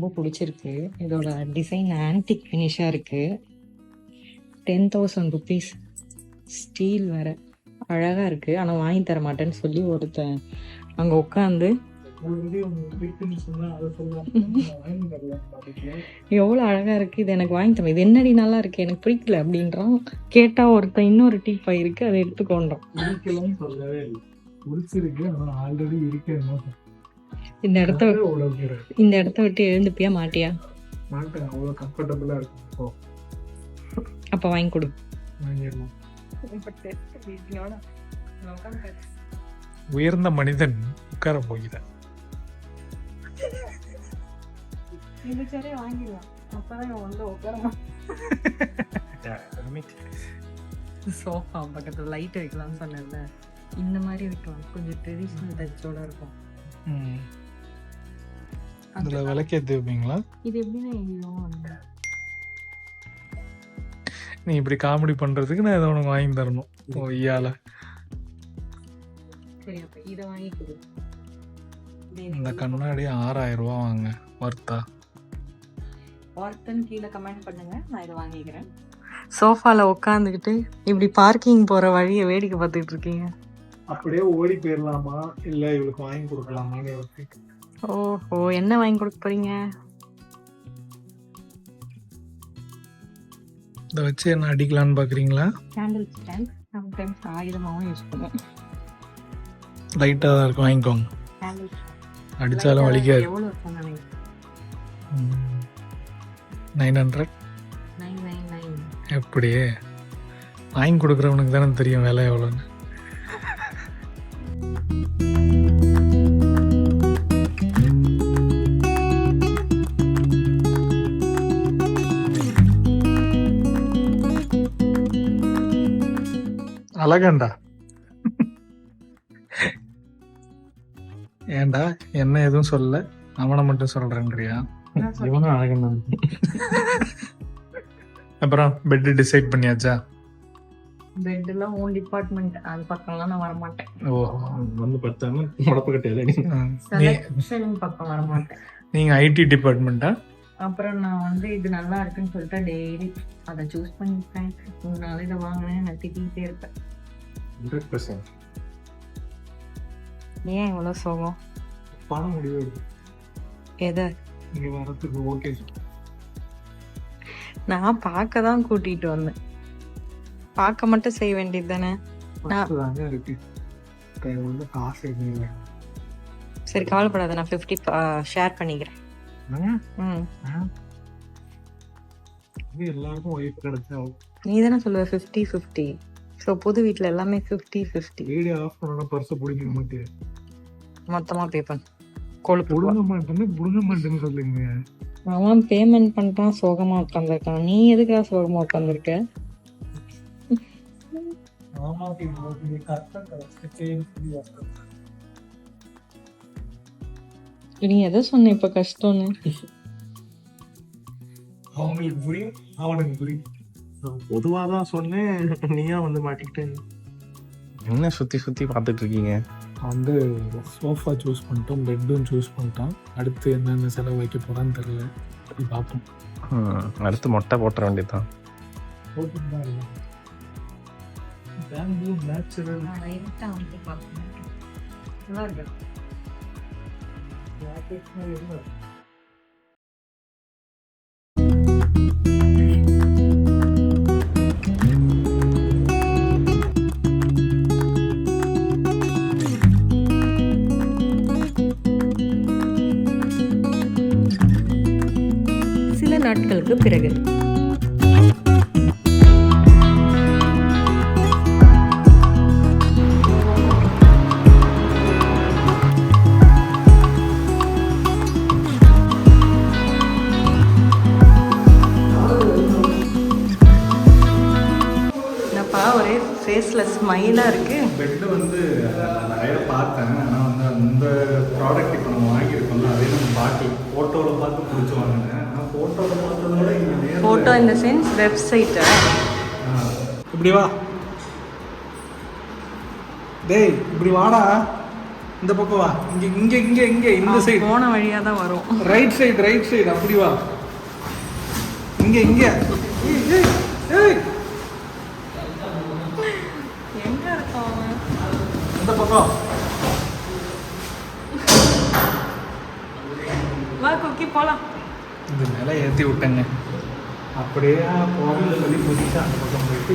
ரொம்ப பிடிச்சிருக்கு. இதோட டிசைன் ஆன்டிக் ஃபினிஷாக இருக்குது. 10,000 ருபீஸ். ஸ்டீல் வேறு அழகாக இருக்குது. ஆனால் வாங்கி தர மாட்டேன்னு சொல்லி ஒருத்தன் அங்கே உட்காந்து எவ்வளோ அழகாக இருக்குது, இது எனக்கு வாங்கி தரேன், இது என்னடி நல்லா இருக்குது, எனக்கு பிடிக்கல அப்படின்றான். கேட்டால் ஒருத்தன் இன்னொரு டீப்பா இருக்குது, அதை எடுத்துக்கொண்டோம். இந்த இடத்த விட்டு எழுந்துப்பியா மாட்டியா? மாட்டேன், அவ்வளோ கம்ஃபர்டபுளாக இருக்கும். அப்போ வாங்கி கொடு. உயர்ந்த மனிதன் உட்கார போகிறார். சோஃபா பக்கத்துல லைட் வைக்கலாம்னு சொன்னேன்ல, இந்த மாதிரி வைக்கலாம், கொஞ்சம் ட்ரெடிஷ்னல் டச்சோட இருக்கும். இதுல விளக்கேத்தி வைப்பீங்களா? இது எப்படின்னா நீ இப்படி காமெடி பண்றதுக்கு நான் இதை உனக்கு வாங்கி தரணும். ஐயால சரி, அப்ப இதை வாங்கி கொடு. இந்த கண்ணாடி 6,000 ரூபா வாங்க, வர்த்தா? வார்த்தன் கீழே கமெண்ட் பண்ணுங்க, நான் இதை வாங்கிக்கிறேன். சோஃபால உட்காந்துக்கிட்டு இப்படி பார்க்கிங் போற வழியை வேடிக்கை பார்த்துட்டு இருக்கீங்க. அப்படியே ஓடி போயிடலாமா இல்ல இவளுக்கு வாங்கி கொடுக்கலாமான்னு யோசிச்சு. ஓஹோ, என்ன வாங்கி கொடுக்க போறீங்க? இதை வச்சு என்ன அடிக்கலான்னு பாக்குறீங்களா? Candle stand. சம்டைம்ஸ் ஆயுதமாகவும் யூஸ் பண்ணுவேன். லைட்டாக தான் இருக்கும், வாங்கிக்கோங்க. கேண்டில் அடித்தாலும் வலிக்காது. எவ்வளோ இருக்கும் நினைக்கிறேன்? 900. 999. எப்படி வாங்கி கொடுக்குறவனுக்கு தானே தெரியும் விலை எவ்வளோன்னு. அழகண்டா. ஏண்டா என்ன எதுவும் சொல்ல, அவனை மட்டும் சொல்றேன்றியா? இவனும் அழகண்டா. அப்புறம் பெட் டிசைட் பண்ணியாச்சா? பெட்லாம் ஓன் டிபார்ட்மெண்ட், அது பக்கம்லாம் நான் வர மாட்டேன். ஓ, வந்து பார்த்தாலும் முடப்பு கட்டியாலே. செலக்ஷன் பக்கம் வர மாட்டேன். நீங்க ஐடி டிபார்ட்மெண்ட்டா? அப்புறம் நான் வந்து இது நல்லா இருக்குன்னு சொல்லிட்டு டெய்லி அதை சூஸ் பண்ணிப்பேன். 3 நாள் இதை வாங்கினேன், நான் திட்டிகிட்டே இருப்பேன். 100%. ஏன் இவ்வளோ சோகம்? பணம் முடிவு எதை இங்கே வரத்துக்கு ஓகே. நான் பார்க்க தான் கூட்டிகிட்டு வந்தேன், பார்க்க மட்டும் செய்ய வேண்டியது தானே. தாங்க இருக்கு, வந்து காசு இல்லை. சரி கவலைப்படாத, நான் 50 ஷேர் பண்ணிக்கிறேன். எல்லாருக்கும் ஒய்ஃப் கிடைச்சா நீ தானே சொல்லுவ 50-50. ஸோ புது வீட்டில் எல்லாமே 50-50. வீடியோ ஆஃப் பண்ணணும், பர்ஸை பிடிக்க மாட்டேன், மொத்தமாக பே பண்ண கொழுப்பு புடுங்க மாட்டேன்னு சொல்லுங்க. அவன் பேமெண்ட் பண்ணிட்டான், சோகமாக உட்காந்துருக்கான். நீ எதுக்காக சோகமாக உட்காந்துருக்க? நீ எதை சொன்ன இப்ப கஷ்டம்னு? அவங்களுக்கு புரியும், அவனுக்கு புரியும். பொதுவாக தான் சொன்னேன், நீயா வந்து மாட்டிக்கிட்டேன். என்ன சுற்றி சுற்றி பார்த்துட்டு இருக்கீங்க? வந்து சோஃபா சூஸ் பண்ணிட்டோம், பெட்டும் சூஸ் பண்ணிட்டோம். அடுத்து என்னென்ன செலவு வைக்க போகிறான்னு தெரியல, அப்படி பார்ப்போம். அடுத்து மொட்டை போட்டுற வேண்டியதுதான். போட்டுதான் இல்லை, பேம்பூ நேச்சுரல். சில நாட்களுக்கு பிறகு ஒரே ஃபேஸில் ஸ்மைலாக இருக்குது. பெட்டு வந்து நிறைய பார்த்தேன், ஆனால் வந்து அந்த ப்ராடக்ட் இப்போ நம்ம வாங்கியிருக்கோம்ல, அதே நம்ம பார்க்கல. ஃபோட்டோவில் பார்த்து பிடிச்சி வாங்கினேன், ஆனால் ஃபோட்டோவில் பார்த்ததோட இங்கே ஃபோட்டோ இந்த சென்ஸ் வெப்சைட்டை. இப்படி வா டேய், இப்படி வாடா. இந்த பக்கம் வா. இங்கே இங்கே இங்கே இங்கே இந்த சைடு போன வழியாக தான் வரும். ரைட் சைடு அப்படி வா. இங்கே இங்கே எங்க இருக்கான் இந்த பக்கம் வா குக்கி போலாம். இது மேலே ஏற்றி விட்டேங்க. அப்படியே போகல சொல்லி புதுசா அந்த பக்கம் போயிட்டு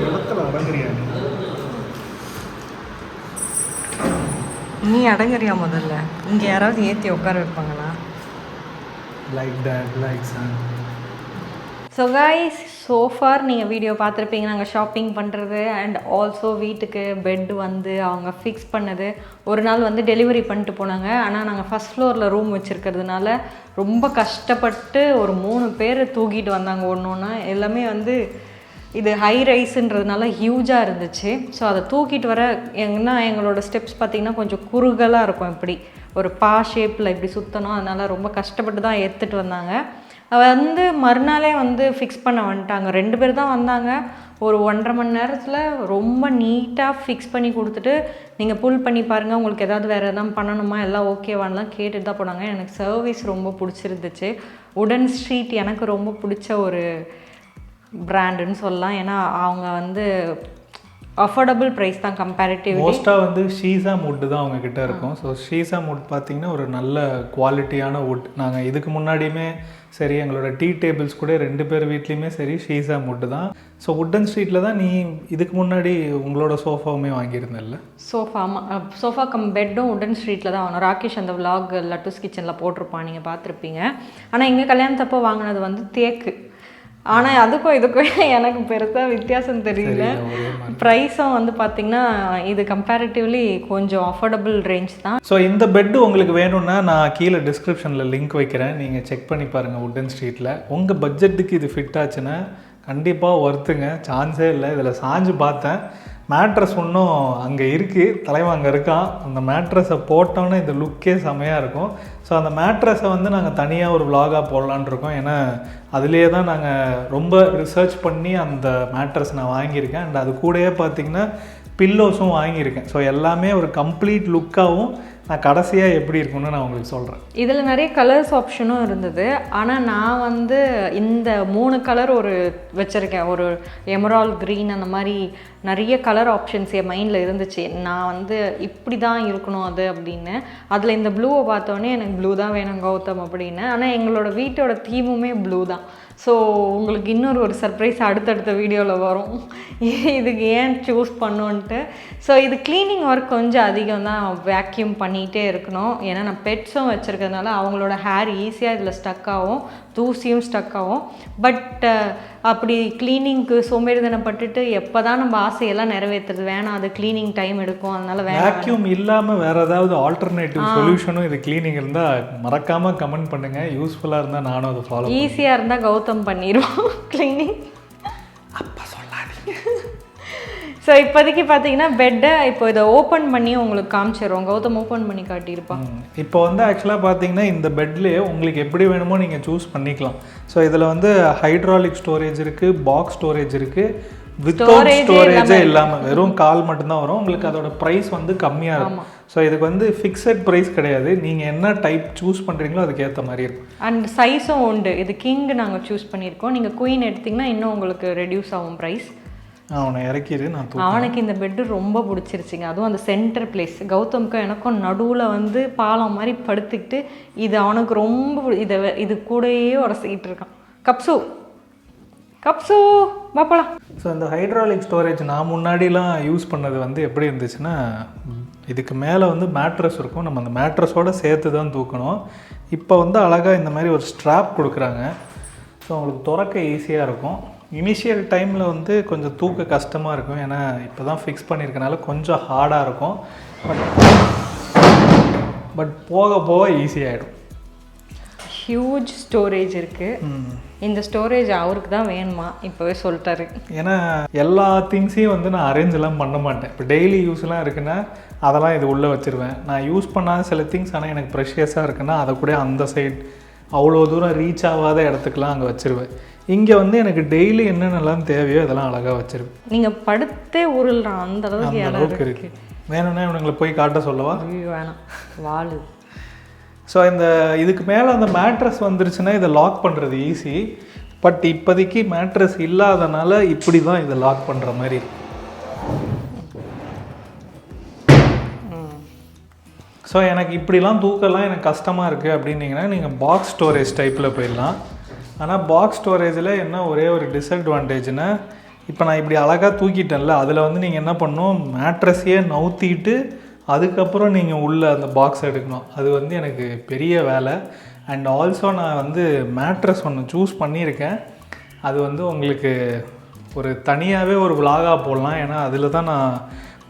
இடத்துல அடங்குறியா? நீ அடங்குறியா முதல்ல? இங்க யாராவது ஏத்தி உட்கார வைப்பாங்களா? Like that like son. So guys, so far நீங்கள் வீடியோ பார்த்துருப்பீங்க நாங்கள் ஷாப்பிங் பண்ணுறது அண்ட் ஆல்சோ வீட்டுக்கு பெட் வந்து அவங்க ஃபிக்ஸ் பண்ணது. ஒரு நாள் வந்து டெலிவரி பண்ணிட்டு போனாங்க. ஆனால் நாங்கள் ஃபஸ்ட் ஃப்ளோரில் ரூம் வச்சுருக்கிறதுனால ரொம்ப கஷ்டப்பட்டு ஒரு 3 பேர் தூக்கிட்டு வந்தாங்க. ஒன்று ஒன்று எல்லாமே வந்து இது ஹை ரைஸுன்றதுனால ஹியூஜாக இருந்துச்சு. ஸோ அதை தூக்கிட்டு வர எங்களோட ஸ்டெப்ஸ் பார்த்திங்கன்னா கொஞ்சம் குறுகலாக இருக்கும். இப்படி ஒரு ஷேப்பில் இப்படி சுற்றணும். அதனால் ரொம்ப கஷ்டப்பட்டு தான் எடுத்துகிட்டு வந்தாங்க. வந்து மறுநாளே வந்து ஃபிக்ஸ் பண்ண வந்துட்டாங்க. 2 பேர் தான் வந்தாங்க. ஒரு 1.5 மணி நேரத்தில் ரொம்ப நீட்டாக ஃபிக்ஸ் பண்ணி கொடுத்துட்டு, நீங்கள் புல் பண்ணி பாருங்கள், உங்களுக்கு ஏதாவது வேறு எதாவது பண்ணணுமா, எல்லாம் ஓகேவான்லாம் கேட்டுட்டு தான் போனாங்க. எனக்கு சர்வீஸ் ரொம்ப பிடிச்சிருந்துச்சு. உடன் ஸ்ட்ரீட் எனக்கு ரொம்ப பிடிச்ச ஒரு பிராண்டுன்னு சொல்லலாம். ஏன்னா அவங்க வந்து அஃபோர்டபுள் ப்ரைஸ் தான் கம்பேரிட்டிவ். மோஸ்ட்டாக வந்து ஷீசா வுட் தான் அவங்கக்கிட்ட இருக்கும். ஸோ ஷீசா வுட் பார்த்திங்கன்னா ஒரு நல்ல குவாலிட்டியான வுட். நாங்கள் இதுக்கு முன்னாடியுமே சரி, எங்களோட டீ டேபிள்ஸ் கூட 2 பேர் வீட்லேயுமே சரி ஷீசா வுட் தான். ஸோ உட்டன் ஸ்ட்ரீட்டில் தான் நீ இதுக்கு முன்னாடி உங்களோட சோஃபாவுமே வாங்கியிருந்தல்ல? சோஃபா, ஆமாம், சோஃபா கம் பெட்டும் உடன் ஸ்ட்ரீட்டில் தான் வாங்கணும். ராகேஷ் அந்த விலாக் லட்டூஸ் கிச்சனில் போட்டிருப்பான், நீங்கள் பார்த்துருப்பீங்க. ஆனால் எங்கள் கல்யாணத்தப்போ வாங்கினது வந்து தேக்கு. ஆனால் அதுக்கும் இதுக்கும் எனக்கு பெருசாக வித்தியாசம் தெரியல. ப்ரைஸும் வந்து பார்த்திங்கன்னா இது கம்பேரிட்டிவ்லி கொஞ்சம் அஃபோர்டபுள் ரேஞ்ச் தான். ஸோ இந்த பெட்டு உங்களுக்கு வேணும்னா நான் கீழே டிஸ்கிரிப்ஷனில் லிங்க் வைக்கிறேன், நீங்கள் செக் பண்ணி பாருங்கள். உட்டன் ஸ்ட்ரீட்டில் உங்கள் பட்ஜெட்டுக்கு இது ஃபிட் ஆச்சுன்னா கண்டிப்பாக ஒர்த்துங்க, சான்ஸே இல்லை. இதில் சாஞ்சு பார்த்தேன், மேட்ரஸ் இன்னும் அங்கே இருக்குது, தலைவன் அங்கே இருக்கான். அந்த மேட்ரஸை போட்டோன்னே இந்த லுக்கே செமையாக இருக்கும். ஸோ அந்த மேட்ரஸை வந்து நாங்கள் தனியாக ஒரு விலாகாக போடலான் இருக்கோம். ஏன்னா அதுலேயே தான் நாங்கள் ரொம்ப ரிசர்ச் பண்ணி அந்த மேட்ரஸ் நான் வாங்கியிருக்கேன். அண்ட் அது கூடயே பார்த்திங்கன்னா பில்லோஸும் வாங்கியிருக்கேன். ஸோ எல்லாமே ஒரு கம்ப்ளீட் லுக்காகவும் நான் கடைசியாக எப்படி இருக்குன்னு நான் உங்களுக்கு சொல்கிறேன். இதில் நிறைய கலர்ஸ் ஆப்ஷனும் இருந்தது. ஆனால் நான் வந்து இந்த 3 கலர் ஒரு வச்சுருக்கேன். ஒரு எமரால் க்ரீன், அந்த மாதிரி நிறைய கலர் ஆப்ஷன்ஸ் என் மைண்டில் இருந்துச்சு. நான் வந்து இப்படி தான் இருக்கணும் அது அப்படின்னு. அதில் இந்த ப்ளூவை பார்த்தோன்னே எனக்கு ப்ளூ தான் வேணும் கௌதம் அப்படின்னு. ஆனால் எங்களோட வீட்டோட தீமுமே ப்ளூ தான். ஸோ உங்களுக்கு இன்னொரு ஒரு சர்ப்ரைஸ் அடுத்தடுத்த வீடியோவில் வரும், இதுக்கு ஏன் சூஸ் பண்ணோன்ட்டு. ஸோ இது க்ளீனிங் ஒர்க் கொஞ்சம் அதிகம் தான், வேக்யூம் பண்ணிகிட்டே இருக்கணும். ஏன்னா நான் பெட்ஸும் வச்சுருக்கிறதுனால அவங்களோட ஹேர் ஈஸியாக இதில் ஸ்டக் ஆகும், தூசியும் ஸ்டக் ஆகும். பட் அப்படி க்ளீனிங்க்கு சோம்பேறித்தனப்பட்டுட்டு எப்போ தான் நம்ம ஆசையெல்லாம் நிறைவேற்றுறது, வேணாம் அது க்ளீனிங் டைம் எடுக்கும், அதனால வேக்யூம் இல்லாமல் வேறு ஏதாவது ஆல்டர்னேட்டிவ் சொல்யூஷனும் இது க்ளீனிங் இருந்தால் மறக்காமல் கமெண்ட் பண்ணுங்கள். யூஸ்ஃபுல்லாக இருந்தால் நானும் அதை ஃபாலோ. ஈஸியாக இருந்தால் கௌதம் பண்ணிடுவோம் க்ளீனிங். அப்போ சொல்லாதீங்க. ஸோ இப்போதைக்கு பார்த்தீங்கன்னா பெட்டை இப்போ இதை ஓப்பன் பண்ணி உங்களுக்கு காமிச்சிடுறோம். கௌதம் ஓப்பன் பண்ணி காட்டியிருப்பான். இப்போ வந்து ஆக்சுவலாக பார்த்தீங்கன்னா இந்த பெட்லேயே உங்களுக்கு எப்படி வேணுமோ நீங்கள் சூஸ் பண்ணிக்கலாம். ஸோ இதில் வந்து ஹைட்ராலிக் ஸ்டோரேஜ் இருக்குது, பாக்ஸ் ஸ்டோரேஜ் இருக்குது, வித்தவுட் ஸ்டோரேஜே இல்லாமல் வெறும் கால் மட்டும்தான் வரும். உங்களுக்கு அதோட ப்ரைஸ் வந்து கம்மியாக இருக்கும். ஸோ இதுக்கு வந்து ஃபிக்ஸட் ப்ரைஸ் கிடையாது, நீங்கள் என்ன டைப் சூஸ் பண்ணுறீங்களோ அதுக்கேற்ற மாதிரி இருக்கும். அண்ட் சைஸும் உண்டு. இது கிங் நாங்கள் சூஸ் பண்ணியிருக்கோம். நீங்கள் குயின் எடுத்திங்கன்னா இன்னும் உங்களுக்கு ரெடியூஸ் ஆகும் ப்ரைஸ். அவனை இறக்கிடு, நான் அவனுக்கு இந்த பெட்டு ரொம்ப பிடிச்சிருச்சிங்க. அதுவும் அந்த சென்டர் பிளேஸ். கௌதமுக்கும் எனக்கும் நடுவில் வந்து பாலம் மாதிரி படுத்துக்கிட்டு இது அவனுக்கு ரொம்ப இது கூடயே உரசிக்கிட்டு இருக்கான். கப்சு கப்சு பாப்பலாம். ஸோ இந்த ஹைட்ராலிக் ஸ்டோரேஜ் நான் முன்னாடிலாம் யூஸ் பண்ணது வந்து எப்படி இருந்துச்சுன்னா, இதுக்கு மேலே வந்து மேட்ரஸ் இருக்கும், நம்ம அந்த மேட்ரஸோடு சேர்த்து தான் தூக்கணும். இப்போ வந்து அழகாக இந்த மாதிரி ஒரு ஸ்ட்ராப் கொடுக்குறாங்க. ஸோ உங்களுக்கு திறக்க ஈஸியாக இருக்கும். இனிஷியல் டைமில் வந்து கொஞ்சம் தூக்க கஷ்டமாக இருக்கும், ஏன்னா இப்போ தான் ஃபிக்ஸ் பண்ணியிருக்கனால கொஞ்சம் ஹார்டாக இருக்கும். பட் போக போக ஈஸியாகிடும். ஹியூஜ் ஸ்டோரேஜ் இருக்குது. இந்த ஸ்டோரேஜ் அவருக்கு தான் வேணுமா இப்போவே சொல்லிட்டாரு. ஏன்னா எல்லா திங்ஸையும் வந்து நான் அரேஞ்செல்லாம் பண்ண மாட்டேன். இப்போ டெய்லி யூஸ்லாம் இருக்குன்னா அதெல்லாம் இது உள்ளே வச்சுருவேன். நான் யூஸ் பண்ணாத சில திங்ஸ் ஆனால் எனக்கு ப்ரெஷியஸாக இருக்குன்னா அதை கூட அந்த சைட் அவ்வளோ தூரம் ரீச் ஆகாத இடத்துக்குலாம் அங்கே வச்சுருவேன். இங்கே வந்து எனக்கு டெய்லி என்னென்னலாம் தேவையோ இதெல்லாம் அழகாக வச்சுருப்பேன். நீங்கள் படுத்தே உருள்றான் அந்த அளவுக்கு அந்த அளவுக்கு இருக்குது. வேணும்னா இவனுங்களை போய் காட்ட சொல்லவா? வேணாம், வாழு. ஸோ இதுக்கு மேலே அந்த மேட்ரஸ் வந்துருச்சுன்னா இதை லாக் பண்ணுறது ஈஸி. பட் இப்போதைக்கு மேட்ரஸ் இல்லாதனால இப்படி தான் இதை லாக் பண்ணுற மாதிரி இருக்கு. ஸோ எனக்கு இப்படிலாம் தூக்கலாம் எனக்கு கஷ்டமாக இருக்குது அப்படின்னீங்கன்னா நீங்கள் பாக்ஸ் ஸ்டோரேஜ் டைப்பில் போயிடலாம். ஆனால் பாக்ஸ் ஸ்டோரேஜில் என்ன ஒரே ஒரு டிஸ்அட்வான்டேஜ்னா, இப்போ நான் இப்படி அழகாக தூக்கிட்டேன்ல, அதில் வந்து நீங்கள் என்ன பண்ணணும், மேட்ரஸையே நவுத்திட்டு அதுக்கப்புறம் நீங்கள் உள்ளே அந்த பாக்ஸ் எடுக்கணும். அது வந்து எனக்கு பெரிய வேலை. அண்ட் ஆல்சோ நான் வந்து மேட்ரஸ் ஒன்று சூஸ் பண்ணியிருக்கேன். அது வந்து உங்களுக்கு ஒரு தனியாகவே ஒரு விலாகாக போடலாம். ஏன்னா அதில் தான் நான்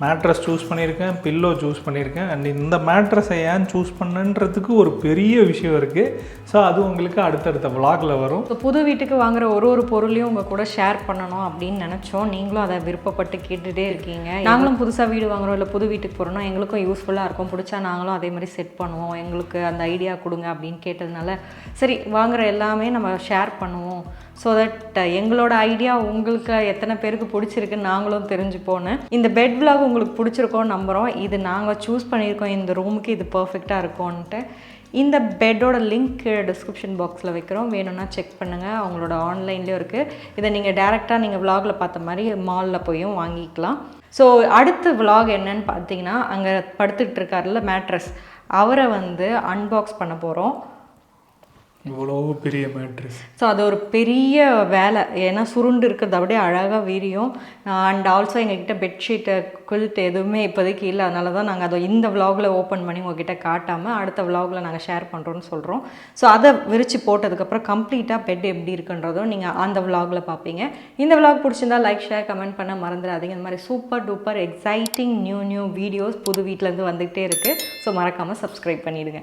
மேட்ரஸ் சூஸ் பண்ணியிருக்கேன், பில்லோ சூஸ் பண்ணியிருக்கேன். அண்ட் இந்த மேட்ரஸை ஏன் சூஸ் பண்ணுன்றதுக்கு ஒரு பெரிய விஷயம் இருக்குது. ஸோ அது உங்களுக்கு அடுத்தடுத்த விலாகில் வரும். ஸோ புது வீட்டுக்கு வாங்குற ஒரு பொருளையும் உங்கள் கூட ஷேர் பண்ணணும் அப்படின்னு நினச்சோம். நீங்களும் அதை விருப்பப்பட்டு கேட்டுகிட்டே இருக்கீங்க. நாங்களும் புதுசாக வீடு வாங்குறோம், இல்லை புது வீட்டுக்கு போகிறோன்னா எங்களுக்கும் யூஸ்ஃபுல்லாக இருக்கும். பிடிச்சா நாங்களும் அதே மாதிரி செட் பண்ணுவோம், எங்களுக்கு அந்த ஐடியா கொடுங்க அப்படின்னு கேட்டதுனால சரி வாங்குகிற எல்லாமே நம்ம ஷேர் பண்ணுவோம். ஸோ தட் எங்களோட ஐடியா உங்களுக்கு எத்தனை பேருக்கு பிடிச்சிருக்குன்னு நாங்களும் தெரிஞ்சுப்போன்னு. இந்த பெட் விலாக் உங்களுக்கு பிடிச்சிருக்கோன்னு நம்புகிறோம். இது நாங்கள் சூஸ் பண்ணியிருக்கோம், இந்த ரூமுக்கு இது பர்ஃபெக்டாக இருக்கும்ன்ட்டு. இந்த பெட்டோட லிங்க் டிஸ்கிரிப்ஷன் பாக்ஸில் வைக்கிறோம், வேணும்னா செக் பண்ணுங்கள். அவங்களோட ஆன்லைன்லேயும் இருக்குது. இதை நீங்கள் டேரெக்டாக நீங்கள் விலாகில் பார்த்த மாதிரி மாலில் போயும் வாங்கிக்கலாம். ஸோ அடுத்த விலாக் என்னன்னு பார்த்தீங்கன்னா, அங்கே படுத்துக்கிட்டு இருக்காருல்ல மேட்ரஸ், அவரை வந்து அன்பாக்ஸ் பண்ண போகிறோம். இவ்வளோ பெரிய மேட்ரஸ். ஸோ அது ஒரு பெரிய வேலை. ஏன்னா சுருண்டு இருக்கிறது அப்படியே அழகாக விரியும். அண்ட் ஆல்சோ எங்ககிட்ட பெட்ஷீட்டு குல்ட் எதுவுமே இப்போதைக்கு இல்லை. அதனால தான் நாங்கள் அதை இந்த விலாகில் ஓப்பன் பண்ணி உங்ககிட்ட காட்டாமல் அடுத்த விலாகில் நாங்கள் ஷேர் பண்ணுறோன்னு சொல்கிறோம். ஸோ அதை விரித்து போட்டதுக்கப்புறம் கம்ப்ளீட்டாக பெட் எப்படி இருக்குன்றதும் நீங்கள் அந்த விலாகில் பார்ப்பீங்க. இந்த விலாக் பிடிச்சிருந்தா லைக், ஷேர், கமெண்ட் பண்ண மறந்துடாதீங்க. இந்த மாதிரி super duper exciting new videos புது வீட்டிலேருந்து வந்துகிட்டே இருக்குது. ஸோ மறக்காமல் சப்ஸ்கிரைப் பண்ணிவிடுங்க.